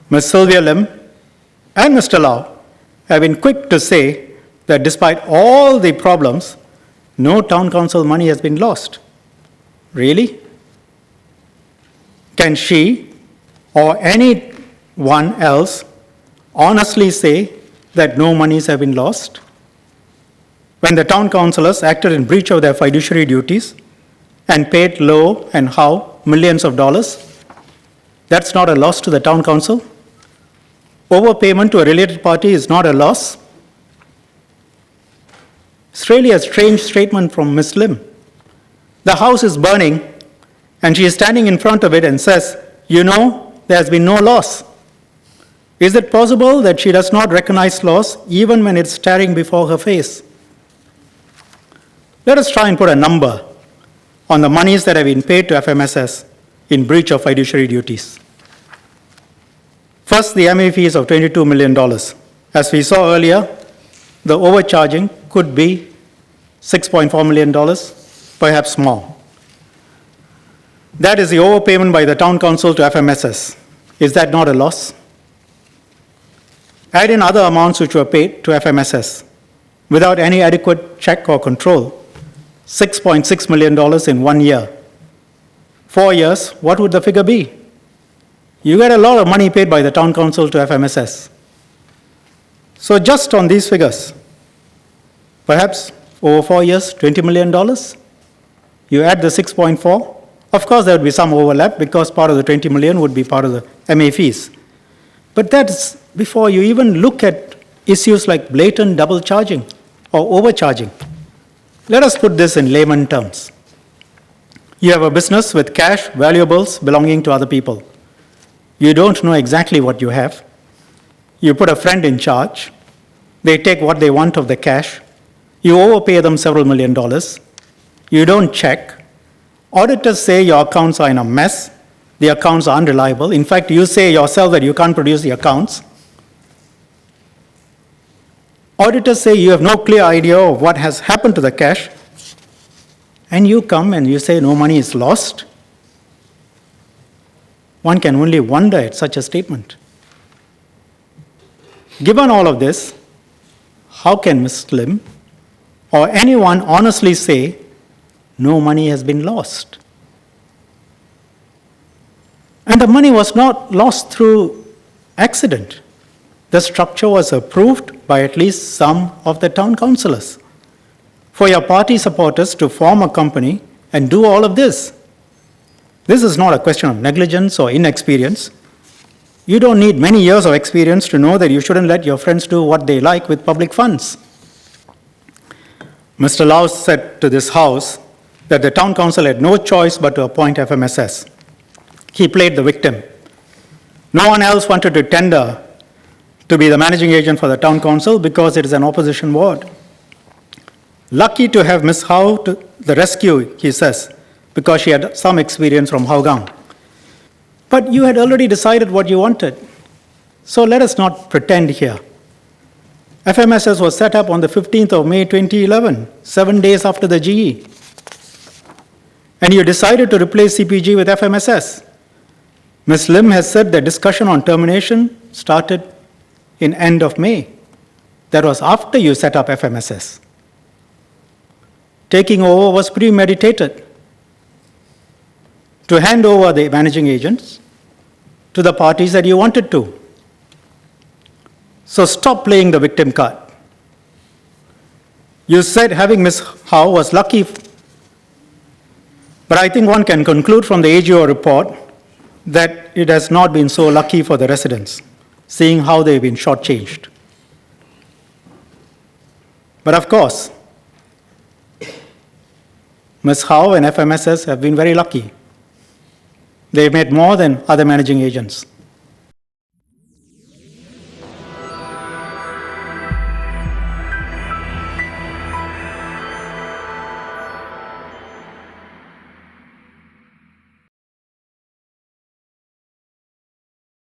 Ms. Sylvia Lim and Mr. Lau have been quick to say that despite all the problems, no town council money has been lost. Really? Can she or anyone else honestly say that no monies have been lost? When the town councillors acted in breach of their fiduciary duties and paid low and how millions of dollars, that's not a loss to the town council? Overpayment to a related party is not a loss? It's really a strange statement from Ms. Lim. The house is burning, and she is standing in front of it and says, you know, there has been no loss. Is it possible that she does not recognize loss even when it's staring before her face? Let us try and put a number on the monies that have been paid to FMSS in breach of fiduciary duties. First, the MA fees of $22 million. As we saw earlier, the overcharging could be $6.4 million, perhaps more. That is the overpayment by the town council to FMSS. Is that not a loss? Add in other amounts which were paid to FMSS without any adequate check or control, $6.6 million in 1 year. 4 years, what would the figure be? You get a lot of money paid by the town council to FMSS. So just on these figures, perhaps over 4 years, $20 million. You add the 6.4. Of course, there would be some overlap because part of the 20 million would be part of the MA fees. But that's before you even look at issues like blatant double charging or overcharging. Let us put this in layman terms. You have a business with cash, valuables belonging to other people. You don't know exactly what you have. You put a friend in charge. They take what they want of the cash. You overpay them several $1 million. You don't check. Auditors say your accounts are in a mess. The accounts are unreliable. In fact, you say yourself that you can't produce the accounts. Auditors say you have no clear idea of what has happened to the cash. And you come and you say no money is lost. One can only wonder at such a statement. Given all of this, how can Ms. Lim or anyone honestly say no money has been lost? And the money was not lost through accident. The structure was approved by at least some of the town councillors. For your party supporters to form a company and do all of this. This is not a question of negligence or inexperience. You don't need many years of experience to know that you shouldn't let your friends do what they like with public funds. Mr. Lau said to this House that the town council had no choice but to appoint FMSS. He played the victim. No one else wanted to tender to be the managing agent for the town council because it is an opposition ward. Lucky to have Ms. Howe to the rescue, he says, because she had some experience from Hougang. But you had already decided what you wanted. So let us not pretend here. FMSS was set up on the 15th of May 2011, 7 days after the GE. And you decided to replace CPG with FMSS. Ms. Lim has said the discussion on termination started in end of May. That was after you set up FMSS. Taking over was premeditated to hand over the managing agents to the parties that you wanted to. So stop playing the victim card. You said having Ms. Howe was lucky, but I think one can conclude from the AGO report that it has not been so lucky for the residents, seeing how they've been shortchanged. But of course, Ms. Howe and FMSS have been very lucky. They've made more than other managing agents.